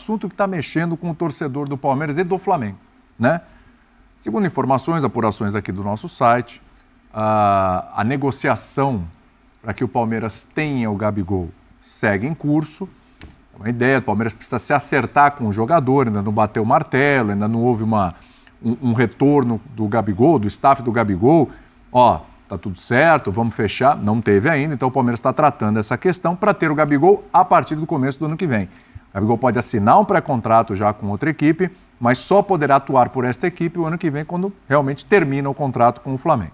assunto que está mexendo com o torcedor do Palmeiras e do Flamengo, né? Segundo informações, apurações aqui do nosso site, a negociação para que o Palmeiras tenha o Gabigol segue em curso. É uma ideia, o Palmeiras precisa se acertar com o jogador, ainda não bateu o martelo, ainda não houve um retorno do Gabigol, do staff do Gabigol. Ó, tá tudo certo, vamos fechar. Não teve ainda, então o Palmeiras está tratando essa questão para ter o Gabigol a partir do começo do ano que vem. O Gabigol pode assinar um pré-contrato já com outra equipe, mas só poderá atuar por esta equipe o ano que vem, quando realmente termina o contrato com o Flamengo.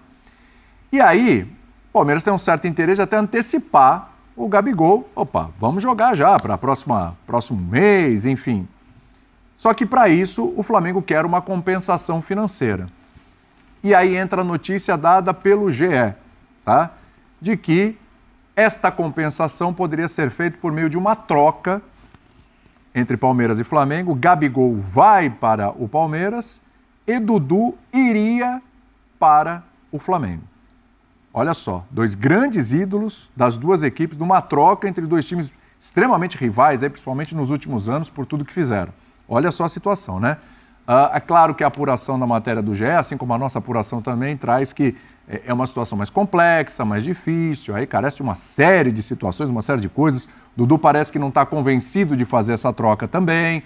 E aí, o Palmeiras tem um certo interesse de até antecipar o Gabigol. Opa, vamos jogar já para próximo mês, enfim. Só que para isso, o Flamengo quer uma compensação financeira. E aí entra a notícia dada pelo GE, tá? De que esta compensação poderia ser feita por meio de uma troca entre Palmeiras e Flamengo. Gabigol vai para o Palmeiras e Dudu iria para o Flamengo. Olha só, dois grandes ídolos das duas equipes, numa troca entre dois times extremamente rivais, aí, principalmente nos últimos anos, por tudo que fizeram. Olha só a situação, né? É claro que a apuração da matéria do GE, assim como a nossa apuração também, traz que é uma situação mais complexa, mais difícil, aí carece de uma série de situações, uma série de coisas. Dudu parece que não está convencido de fazer essa troca também.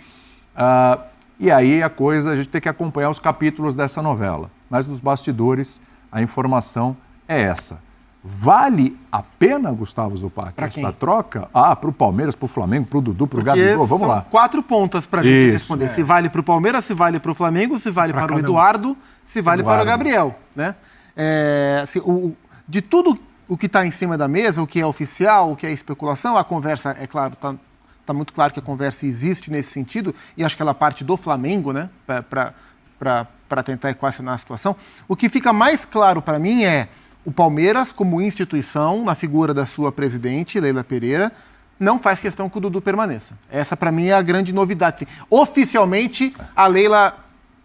E aí a gente tem que acompanhar os capítulos dessa novela. Mas nos bastidores, a informação é essa. Vale a pena, Gustavo Zupac, esta troca? Para o Palmeiras, para o Flamengo, para o Dudu, para o Gabigol? Vamos lá. 4 pontas para a gente responder. Se vale para o Palmeiras, se vale para o Flamengo, se vale para o Eduardo, se vale para o Gabriel, né? De tudo o que está em cima da mesa, o que é oficial, o que é especulação, a conversa, é claro, está muito claro que a conversa existe nesse sentido, e acho que ela parte do Flamengo, né, para tentar equacionar a situação. O que fica mais claro para mim é o Palmeiras, como instituição, na figura da sua presidente, Leila Pereira, não faz questão que o Dudu permaneça. Essa, para mim, é a grande novidade. Oficialmente, a Leila,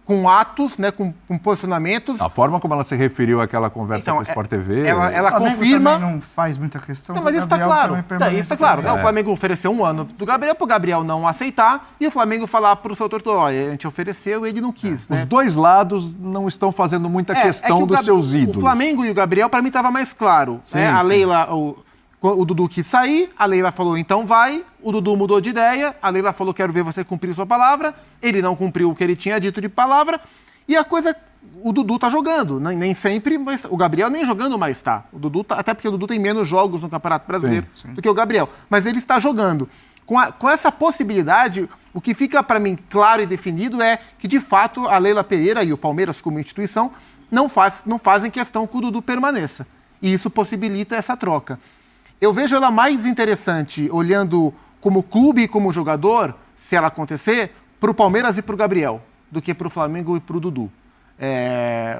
com atos, né, com posicionamentos... A forma como ela se referiu àquela conversa com o Sport TV... Ela confirma... não faz muita questão. Não, mas isso está claro. Isso está claro. Né? O Flamengo ofereceu 1 ano do Gabriel, para o Gabriel não aceitar, e o Flamengo falar para o seu torcedor, olha, a gente ofereceu e ele não quis. Né? Os dois lados não estão fazendo muita questão dos seus ídolos. O Flamengo e o Gabriel, para mim, estava mais claro. Sim, né? A sim. Leila... O Dudu quis sair, a Leila falou, então vai. O Dudu mudou de ideia, a Leila falou, quero ver você cumprir sua palavra. Ele não cumpriu o que ele tinha dito de palavra. E a coisa, o Dudu tá jogando, nem sempre, mas o Gabriel nem jogando mais tá. O Dudu tá, até porque o Dudu tem menos jogos no Campeonato Brasileiro do que o Gabriel. Mas ele está jogando. Com essa possibilidade, o que fica para mim claro e definido é que, de fato, a Leila Pereira e o Palmeiras, como instituição, não fazem questão que o Dudu permaneça. E isso possibilita essa troca. Eu vejo ela mais interessante, olhando como clube e como jogador, se ela acontecer, para o Palmeiras e para o Gabriel, do que para o Flamengo e para o Dudu.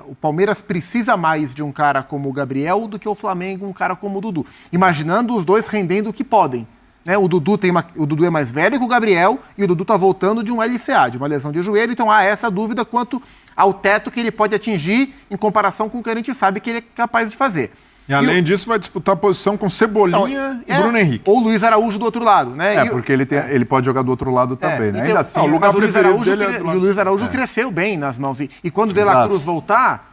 O Palmeiras precisa mais de um cara como o Gabriel do que o Flamengo um cara como o Dudu. Imaginando os dois rendendo o que podem. Né? O Dudu é mais velho que o Gabriel e o Dudu está voltando de um LCA, de uma lesão de joelho, então há essa dúvida quanto ao teto que ele pode atingir em comparação com o que a gente sabe que ele é capaz de fazer. E além disso, vai disputar a posição com Cebolinha e Bruno Henrique. Ou Luiz Araújo do outro lado, né? Porque ele pode jogar do outro lado também, né? Ainda assim, o lugar preferido dele é do lado. E o Luiz Araújo cresceu bem nas mãos. E quando o De La Cruz voltar,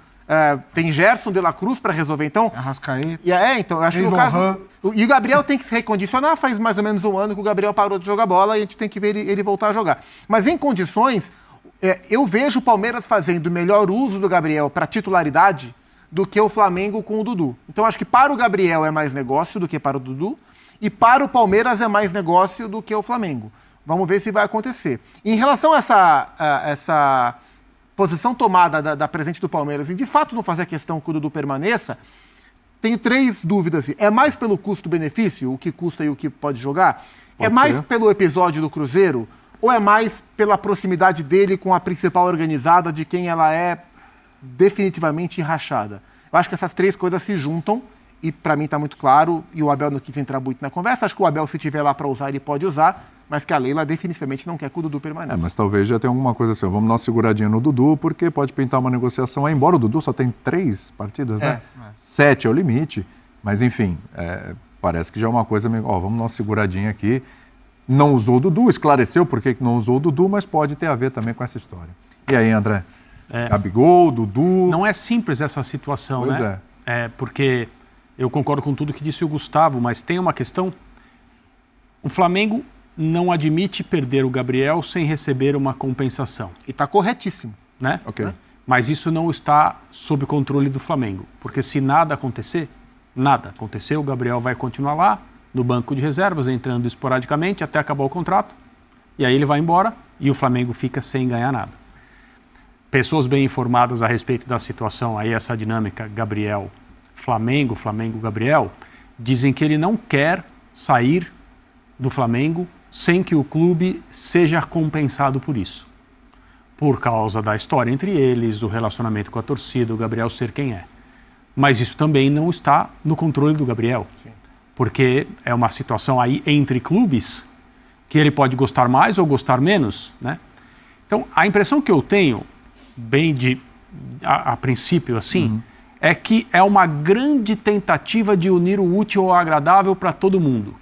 tem Gerson, De La Cruz para resolver. Então, Arrascaeta. Então, eu acho que no caso... E o Gabriel tem que se recondicionar. Faz mais ou menos 1 ano que o Gabriel parou de jogar bola e a gente tem que ver ele voltar a jogar. Mas em condições, eu vejo o Palmeiras fazendo o melhor uso do Gabriel para titularidade do que o Flamengo com o Dudu. Então, acho que para o Gabriel é mais negócio do que para o Dudu, e para o Palmeiras é mais negócio do que o Flamengo. Vamos ver se vai acontecer. Em relação a essa posição tomada da presidente do Palmeiras, em de fato não fazer questão que o Dudu permaneça, tenho 3 dúvidas. É mais pelo custo-benefício, o que custa e o que pode jogar? É mais pelo episódio do Cruzeiro? Ou é mais pela proximidade dele com a principal organizada, de quem ela é definitivamente rachada? Eu acho que essas 3 coisas se juntam e para mim está muito claro, e o Abel não quis entrar muito na conversa. Acho que o Abel, se tiver lá para usar, ele pode usar, mas que a Leila definitivamente não quer que o Dudu permaneça. Mas talvez já tenha alguma coisa assim, vamos dar uma seguradinha no Dudu, porque pode pintar uma negociação aí, embora o Dudu só tem 3 partidas, né? 7 é o limite, mas enfim, parece que já é uma coisa meio, vamos dar uma seguradinha aqui. não usou o Dudu, esclareceu por que não usou o Dudu, mas pode ter a ver também com essa história. E aí, André? Gabigol, Dudu... Não é simples essa situação, pois né? Porque eu concordo com tudo que disse o Gustavo, mas tem uma questão... O Flamengo não admite perder o Gabriel sem receber uma compensação. E está corretíssimo. Né? Ok. Mas isso não está sob controle do Flamengo. Porque se nada acontecer, o Gabriel vai continuar lá, no banco de reservas, entrando esporadicamente até acabar o contrato. E aí ele vai embora e o Flamengo fica sem ganhar nada. Pessoas bem informadas a respeito da situação, aí essa dinâmica Gabriel-Flamengo, Flamengo-Gabriel, dizem que ele não quer sair do Flamengo sem que o clube seja compensado por isso. Por causa da história entre eles, do relacionamento com a torcida, o Gabriel ser quem é. Mas isso também não está no controle do Gabriel. Sim. Porque é uma situação aí entre clubes que ele pode gostar mais ou gostar menos, né? Então, a impressão que eu tenho, a princípio assim, é que é uma grande tentativa de unir o útil ao agradável para todo mundo.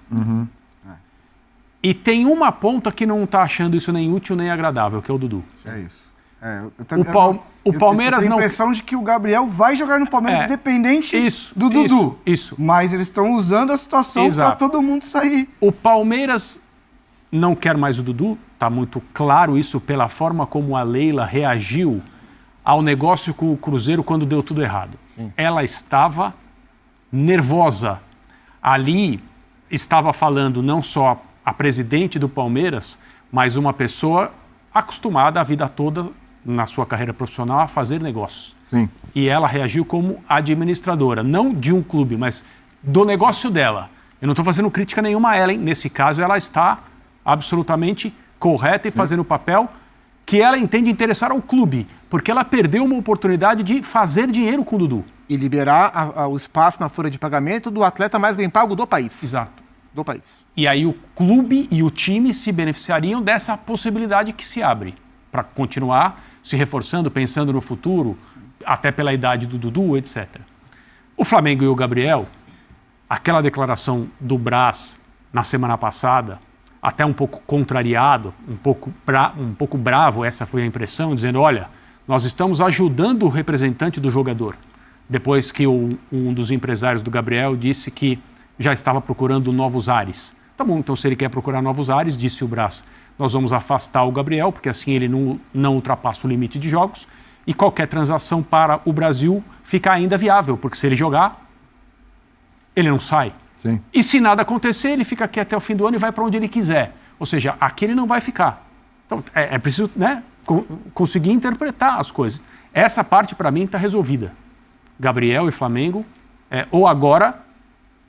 E tem uma ponta que não está achando isso nem útil nem agradável, que é o Dudu. É isso. O Palmeiras eu tenho não... a impressão de que o Gabriel vai jogar no Palmeiras independente do Dudu. Isso. Mas eles estão usando a situação para todo mundo sair. O Palmeiras não quer mais o Dudu, está muito claro isso pela forma como a Leila reagiu ao negócio com o Cruzeiro quando deu tudo errado. Sim. Ela estava nervosa. Ali estava falando não só a presidente do Palmeiras, mas uma pessoa acostumada a vida toda na sua carreira profissional a fazer negócios. Sim. E ela reagiu como administradora, não de um clube, mas do negócio dela. Eu não estou fazendo crítica nenhuma a ela, hein? Nesse caso, ela está absolutamente correta e fazendo o papel que ela entende interessar ao clube, porque ela perdeu uma oportunidade de fazer dinheiro com o Dudu. E liberar o espaço na folha de pagamento do atleta mais bem pago do país. Exato. Do país. E aí o clube e o time se beneficiariam dessa possibilidade que se abre para continuar se reforçando, pensando no futuro, até pela idade do Dudu, etc. O Flamengo e o Gabriel, aquela declaração do Brás na semana passada, até um pouco contrariado, um pouco bravo, essa foi a impressão, dizendo, olha, nós estamos ajudando o representante do jogador. Depois que um dos empresários do Gabriel disse que já estava procurando novos ares. Tá bom, então se ele quer procurar novos ares, disse o Brás, nós vamos afastar o Gabriel, porque assim ele não ultrapassa o limite de jogos, e qualquer transação para o Brasil fica ainda viável, porque se ele jogar, ele não sai. Sim. E se nada acontecer, ele fica aqui até o fim do ano e vai para onde ele quiser. Ou seja, aqui ele não vai ficar. Então é preciso, né, conseguir interpretar as coisas. Essa parte, para mim, está resolvida. Gabriel e Flamengo, ou agora,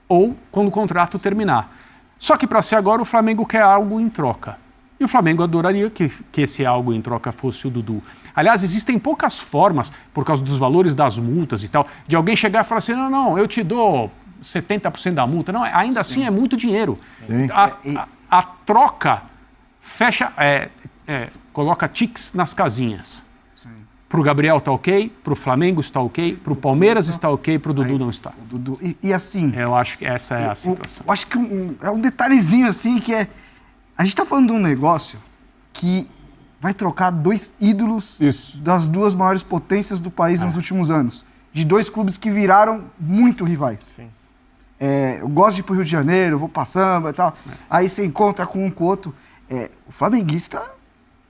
ou quando o contrato terminar. Só que para ser agora, o Flamengo quer algo em troca. E o Flamengo adoraria que esse algo em troca fosse o Dudu. Aliás, existem poucas formas, por causa dos valores das multas e tal, de alguém chegar e falar assim, não, eu te dou 70% da multa. Não, ainda assim é muito dinheiro. A troca fecha, coloca tiques nas casinhas. Para o Gabriel está ok, para o Flamengo está ok, para o Palmeiras está ok, para o Dudu não está. Dudu, e assim... Eu acho que essa é a situação. Eu acho que é um detalhezinho assim que é... A gente está falando de um negócio que vai trocar dois ídolos das duas maiores potências do país nos últimos anos. De dois clubes que viraram muito rivais. Sim. Eu gosto de ir para o Rio de Janeiro, eu vou para samba e tal. Aí você encontra com um com o outro. O flamenguista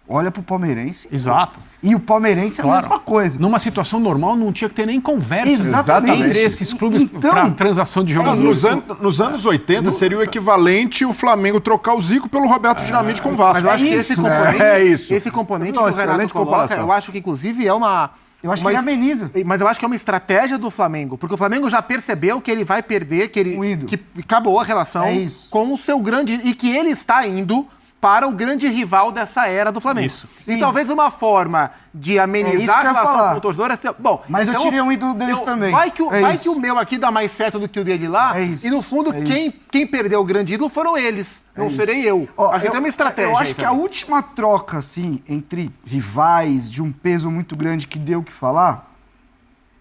olha pro palmeirense. Exato. E o palmeirense é a mesma coisa. Numa situação normal não tinha que ter nem conversa. Exatamente. Entre esses clubes Então, para transação de jogadores. Nos anos 80 seria o equivalente o Flamengo trocar o Zico pelo Roberto Dinamite com o Vasco. Mas eu acho que esse componente, esse componente que o Renato excelente coloca, comparação. eu acho que inclusive é uma... Eu acho que ele ameniza. Mas eu acho que é uma estratégia do Flamengo, porque o Flamengo já percebeu que ele vai perder, que acabou a relação com o seu grande... E que ele está indo para o grande rival dessa era do Flamengo. Isso. E talvez uma forma de amenizar a relação com o torcedor é... Bom, mas então, eu tirei um ídolo deles também. Vai que o meu aqui dá mais certo do que o dele lá, e no fundo quem perdeu o grande ídolo foram eles, não serei eu. Acho que tem uma estratégia. Eu acho que a última troca, assim, entre rivais de um peso muito grande que deu o que falar,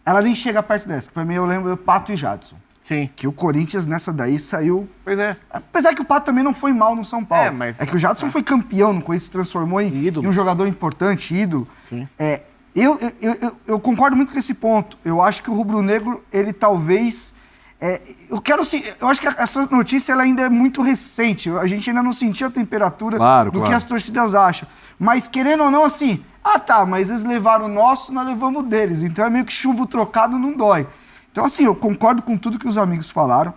ela nem chega perto dessa. Pra mim, eu lembro Pato e Jadson. Sim. Que o Corinthians nessa daí saiu... Pois é. Apesar que o Pato também não foi mal no São Paulo. É que o Jadson foi campeão no Corinthians, se transformou em um jogador importante, ídolo. Sim. Eu concordo muito com esse ponto. Eu acho que o rubro-negro, ele talvez... eu acho que essa notícia ela ainda é muito recente. A gente ainda não sentiu a temperatura do que as torcidas acham. Mas, querendo ou não, assim... mas eles levaram o nosso, nós levamos o deles. Então é meio que chumbo trocado, não dói. Então, assim, eu concordo com tudo que os amigos falaram.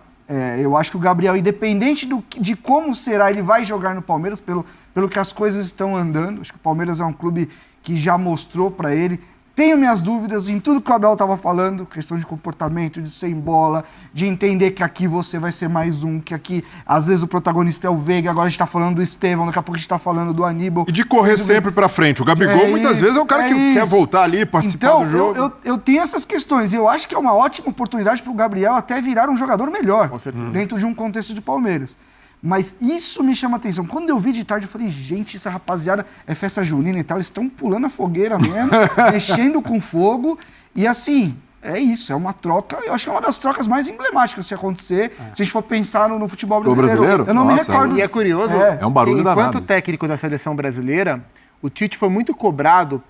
Eu acho que o Gabriel, independente de como será, ele vai jogar no Palmeiras, pelo que as coisas estão andando. Acho que o Palmeiras é um clube que já mostrou para ele. Tenho minhas dúvidas em tudo que o Abel estava falando, questão de comportamento, de sem bola, de entender que aqui você vai ser mais um, que aqui, às vezes, o protagonista é o Veiga, agora a gente está falando do Estevão, daqui a pouco a gente está falando do Aníbal. E de correr sempre para frente. O Gabigol, muitas vezes, é o cara que quer voltar ali, participar do jogo. Então, eu tenho essas questões. Eu acho que é uma ótima oportunidade para o Gabriel até virar um jogador melhor, dentro de um contexto de Palmeiras. Mas isso me chama a atenção. Quando eu vi de tarde, eu falei, gente, essa rapaziada é festa junina e tal, eles estão pulando a fogueira mesmo, mexendo com fogo. E assim, é isso, é uma troca, eu acho que é uma das trocas mais emblemáticas se acontecer, se a gente for pensar no futebol brasileiro. Eu não me recordo. E é curioso, é um barulho danado. Enquanto técnico da seleção brasileira, o Tite foi muito cobrado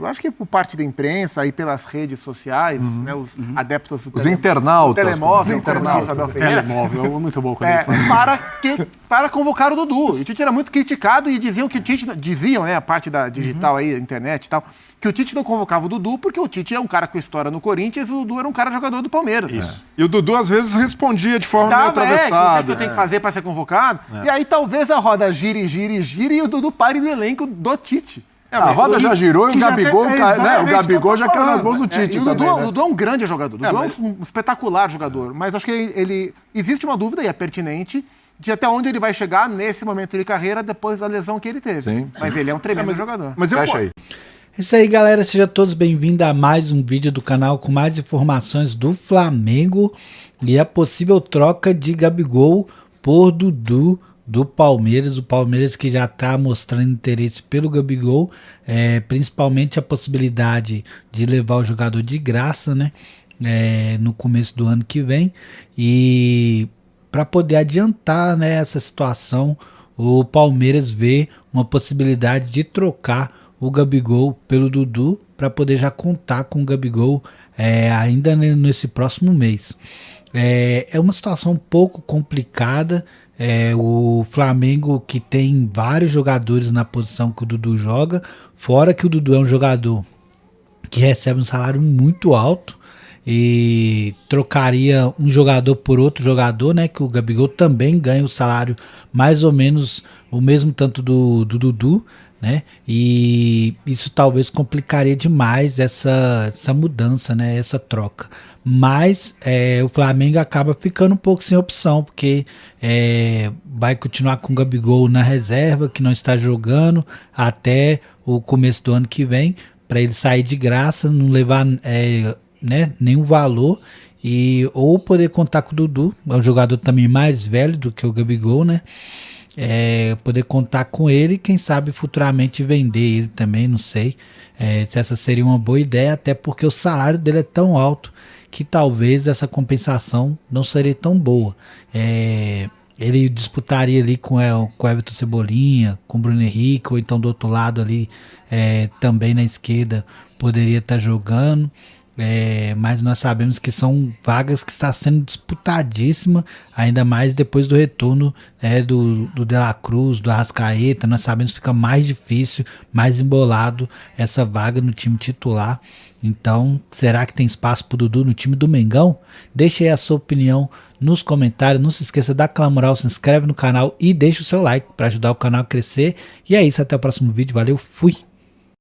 acho que por parte da imprensa e pelas redes sociais, né, os adeptos do internautas. Telemóvel, telemóvel, muito bom. Para convocar o Dudu. O Tite era muito criticado e diziam que o Tite, né, a parte da digital aí, internet e tal, que o Tite não convocava o Dudu porque o Tite é um cara com história no Corinthians e o Dudu era um cara jogador do Palmeiras. Isso. E o Dudu às vezes respondia de forma meio atravessada. O que eu tenho que fazer para ser convocado? E aí talvez a roda gire e o Dudu pare do elenco do Tite. A roda já girou e o Gabigol, o Gabigol já caiu nas mãos do Tite. O Dudu é um grande jogador, o Dudu é um espetacular jogador, mas acho que existe uma dúvida, e é pertinente, de até onde ele vai chegar nesse momento de carreira depois da lesão que ele teve. Sim. Mas ele é um tremendo jogador. Fecha aí. É isso aí, galera. Sejam todos bem-vindos a mais um vídeo do canal com mais informações do Flamengo e a possível troca de Gabigol por Dudu do Palmeiras. O Palmeiras que já está mostrando interesse pelo Gabigol, principalmente a possibilidade de levar o jogador de graça, né, no começo do ano que vem. E para poder adiantar, né, essa situação, o Palmeiras vê uma possibilidade de trocar o Gabigol pelo Dudu para poder já contar com o Gabigol ainda nesse próximo mês. É uma situação um pouco complicada. O Flamengo, que tem vários jogadores na posição que o Dudu joga, fora que o Dudu é um jogador que recebe um salário muito alto e trocaria um jogador por outro jogador, né, que o Gabigol também ganha o salário mais ou menos o mesmo tanto do Dudu, né, e isso talvez complicaria demais essa mudança, né, essa troca. Mas o Flamengo acaba ficando um pouco sem opção, porque vai continuar com o Gabigol na reserva, que não está jogando até o começo do ano que vem, para ele sair de graça, não levar nenhum valor, ou poder contar com o Dudu, é um jogador também mais velho do que o Gabigol, né? Poder contar com ele, quem sabe futuramente vender ele também, não sei se essa seria uma boa ideia, até porque o salário dele é tão alto que talvez essa compensação não seria tão boa. Ele disputaria ali com o Everton Cebolinha, com o Bruno Henrique, ou então do outro lado ali, também na esquerda, poderia estar jogando. Mas nós sabemos que são vagas que está sendo disputadíssima, ainda mais depois do retorno do De La Cruz, do Arrascaeta. Nós sabemos que fica mais difícil, mais embolado essa vaga no time titular. Então, será que tem espaço para o Dudu no time do Mengão? Deixe aí a sua opinião nos comentários. Não se esqueça de dar aquela moral, se inscreve no canal e deixa o seu like para ajudar o canal a crescer. E é isso, até o próximo vídeo. Valeu, fui!